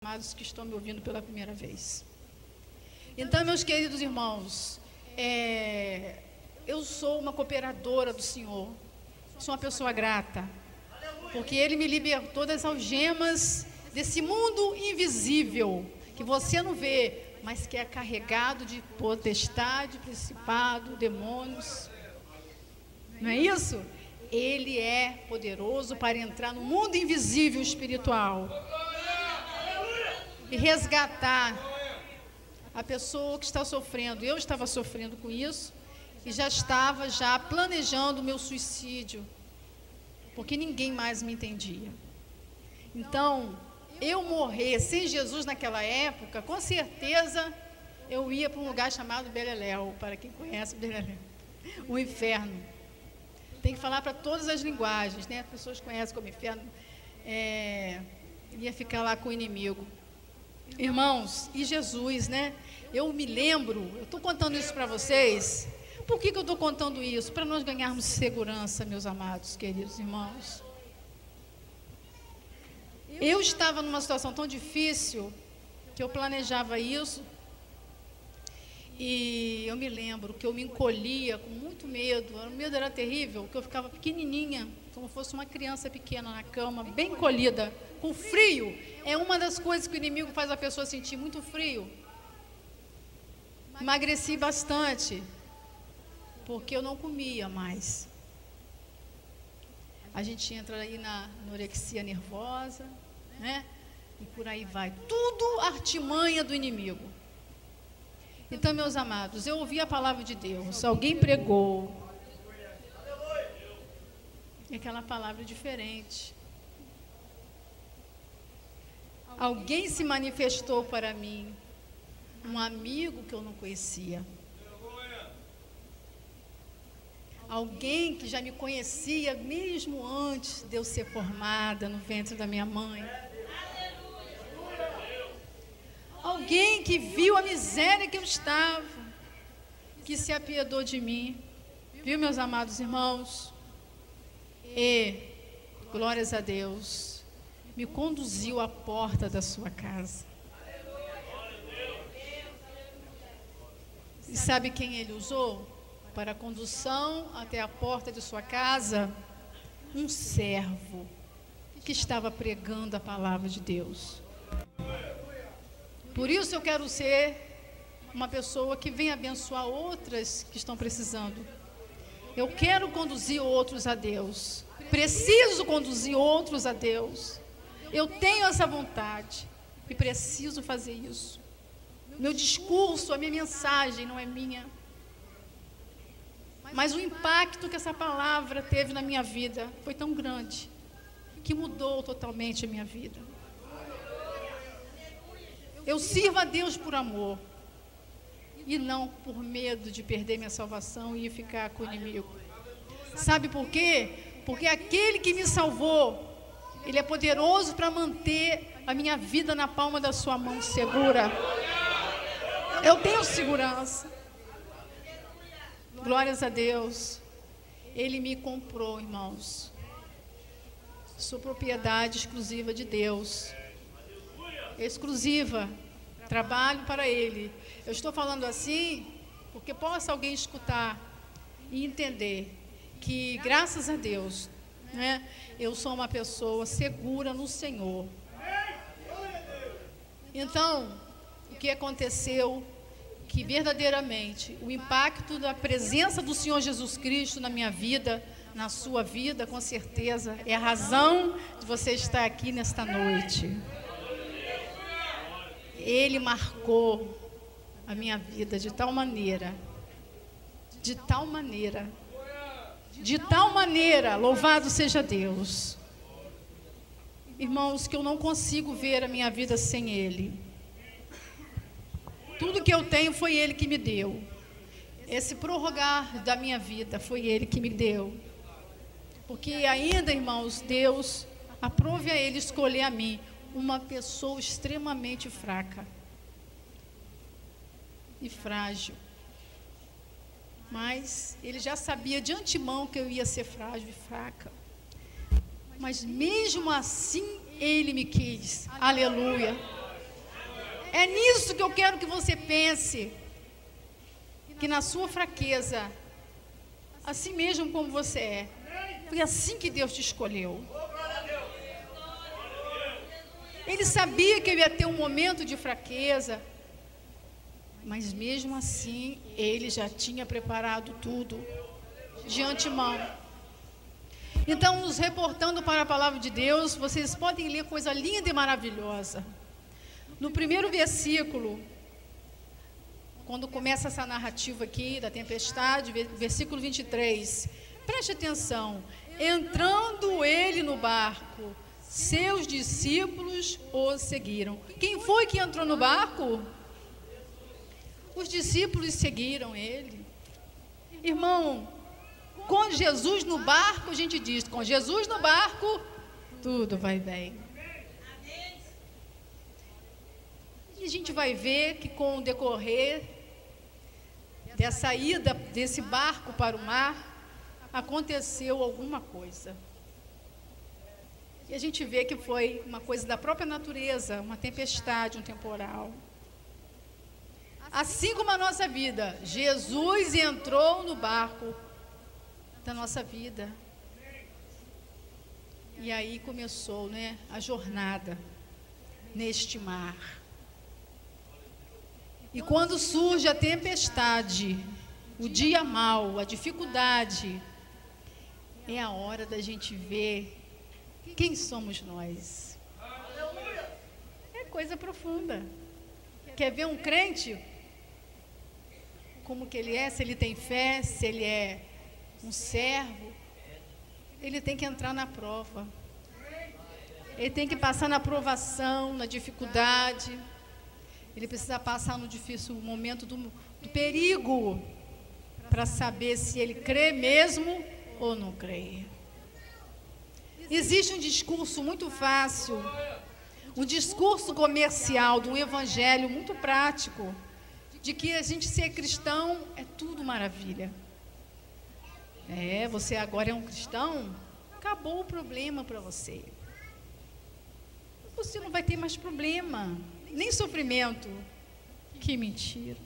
amados que estão me ouvindo pela primeira vez. Então, meus queridos irmãos, eu sou uma cooperadora do Senhor, sou uma pessoa grata, porque Ele me libertou das algemas desse mundo invisível, que você não vê, mas que é carregado de potestade, principado, demônios. Não é isso? Ele é poderoso para entrar no mundo invisível espiritual e resgatar a pessoa que está sofrendo. Eu estava sofrendo com isso e já estava planejando o meu suicídio, porque ninguém mais me entendia. Então, eu morrer sem Jesus naquela época, com certeza eu ia para um lugar chamado Beleléu, para quem conhece Beleléu, o inferno. Tem que falar para todas as linguagens, né? As pessoas conhecem como inferno. Ia ficar lá com o inimigo. Irmãos, e Jesus, né? Eu me lembro, eu estou contando isso para vocês. Por que eu estou contando isso? Para nós ganharmos segurança, meus amados, queridos irmãos. Eu estava numa situação tão difícil que eu planejava isso. E eu me lembro que eu me encolhia com muito medo. O medo era terrível, que eu ficava pequenininha, como fosse uma criança pequena na cama, bem encolhida, com frio. É uma das coisas que o inimigo faz a pessoa sentir, muito frio. Emagreci bastante, porque eu não comia mais. A gente entra aí na anorexia nervosa, né? E por aí vai. Tudo artimanha do inimigo. Então, meus amados, eu ouvi a palavra de Deus, alguém pregou, e aquela palavra diferente. Alguém se manifestou para mim, um amigo que eu não conhecia. Alguém que já me conhecia mesmo antes de eu ser formada no ventre da minha mãe. Alguém que viu a miséria que eu estava, que se apiedou de mim, viu, meus amados irmãos? E, glórias a Deus, me conduziu à porta da sua casa. E sabe quem ele usou? Para a condução até a porta de sua casa, um servo que estava pregando a palavra de Deus. Por isso eu quero ser uma pessoa que vem abençoar outras que estão precisando. Eu quero conduzir outros a Deus. Preciso conduzir outros a Deus. Eu tenho essa vontade e preciso fazer isso. Meu discurso, a minha mensagem não é minha. Mas o impacto que essa palavra teve na minha vida foi tão grande que mudou totalmente a minha vida. Eu sirvo a Deus por amor e não por medo de perder minha salvação e ficar com o inimigo. Sabe por quê? Porque aquele que me salvou, Ele é poderoso para manter a minha vida na palma da sua mão segura. Eu tenho segurança. Glórias a Deus. Ele me comprou, irmãos. Sou propriedade exclusiva de Deus. Exclusiva, trabalho para Ele. Eu estou falando assim porque possa alguém escutar e entender que, graças a Deus, né, eu sou uma pessoa segura no Senhor. Então, o que aconteceu? Que verdadeiramente o impacto da presença do Senhor Jesus Cristo na minha vida, na sua vida, com certeza, é a razão de você estar aqui nesta noite. Ele marcou a minha vida de tal maneira, louvado seja Deus. Irmãos, que eu não consigo ver a minha vida sem Ele. Tudo que eu tenho foi Ele que me deu. Esse prorrogar da minha vida foi Ele que me deu. Porque ainda, irmãos, Deus aprove a Ele escolher a mim, uma pessoa extremamente fraca e frágil. Mas Ele já sabia de antemão que eu ia ser frágil e fraca. Mas mesmo assim, Ele me quis. Aleluia. É nisso que eu quero que você pense. Que na sua fraqueza, assim mesmo como você é, foi assim que Deus te escolheu. Ele sabia que eu ia ter um momento de fraqueza, mas mesmo assim, Ele já tinha preparado tudo de antemão. Então, nos reportando para a palavra de Deus, vocês podem ler coisa linda e maravilhosa. No primeiro versículo, quando começa essa narrativa aqui da tempestade, versículo 23, preste atenção. Entrando ele no barco, seus discípulos o seguiram. Quem foi que entrou no barco? Os discípulos seguiram ele. Irmão, com Jesus no barco, a gente diz, com Jesus no barco, tudo vai bem. E a gente vai ver que com o decorrer dessa ida desse barco para o mar, aconteceu alguma coisa. E a gente vê que foi uma coisa da própria natureza, uma tempestade, um temporal. Assim como a nossa vida, Jesus entrou no barco da nossa vida. E aí começou, né, a jornada neste mar. E quando surge a tempestade, o dia mau, a dificuldade, é a hora da gente ver quem somos nós. É coisa profunda. Quer ver um crente? Como que ele é, se ele tem fé, se ele é um servo, ele tem que entrar na prova. Ele tem que passar na provação, na dificuldade. Ele precisa passar no difícil momento do perigo, para saber se ele crê mesmo ou não crê. Existe um discurso muito fácil, um discurso comercial de um evangelho muito prático, de que a gente ser cristão é tudo maravilha. Você agora é um cristão, acabou o problema para você. Você não vai ter mais problema, nem sofrimento. Que mentira.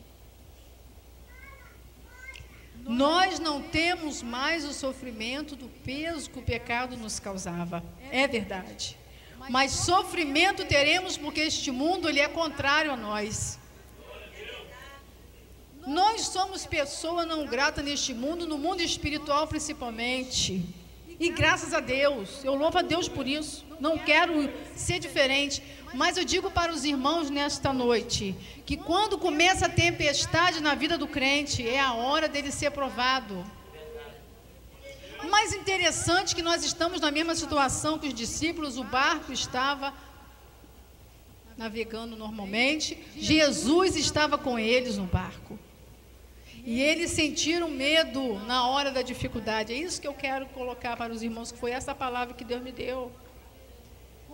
Nós não temos mais o sofrimento do peso que o pecado nos causava. É verdade. Mas sofrimento teremos porque este mundo ele é contrário a nós. Nós somos pessoa não grata neste mundo, no mundo espiritual principalmente. E graças a Deus, eu louvo a Deus por isso. Não quero ser diferente. Mas eu digo para os irmãos nesta noite, que quando começa a tempestade na vida do crente, é a hora dele ser provado. Mais interessante que nós estamos na mesma situação que os discípulos, o barco estava navegando normalmente, Jesus estava com eles no barco. E eles sentiram medo na hora da dificuldade. É isso que eu quero colocar para os irmãos, que foi essa palavra que Deus me deu.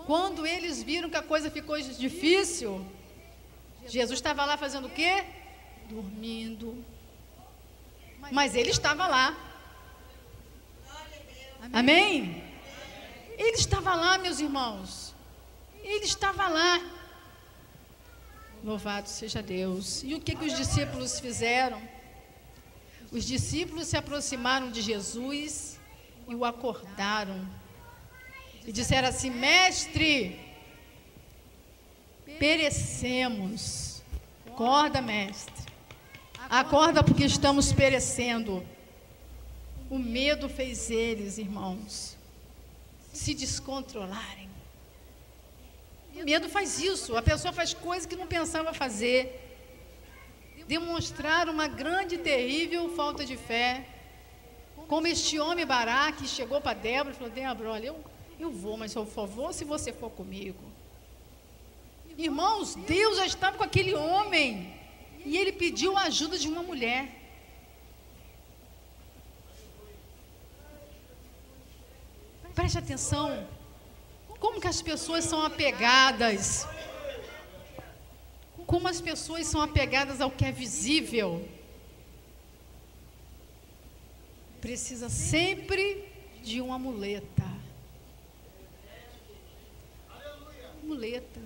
Quando eles viram que a coisa ficou difícil, Jesus estava lá fazendo o quê? Dormindo. Mas ele estava lá. Amém? Ele estava lá, meus irmãos. Ele estava lá. Louvado seja Deus. E o que os discípulos fizeram? Os discípulos se aproximaram de Jesus e o acordaram. E disseram assim: mestre, perecemos. Acorda, mestre. Acorda, porque estamos perecendo. O medo fez eles, irmãos, se descontrolarem. O medo faz isso. A pessoa faz coisas que não pensava fazer. Demonstraram uma grande e terrível falta de fé. Como este homem Baraque chegou para Débora e falou: Débora, olha, eu vou, mas eu só vou se você for comigo. Irmãos, Deus já estava com aquele homem e ele pediu a ajuda de uma mulher. Preste atenção. Como que as pessoas são apegadas? Como as pessoas são apegadas ao que é visível. Precisa sempre de uma muleta. Muleta.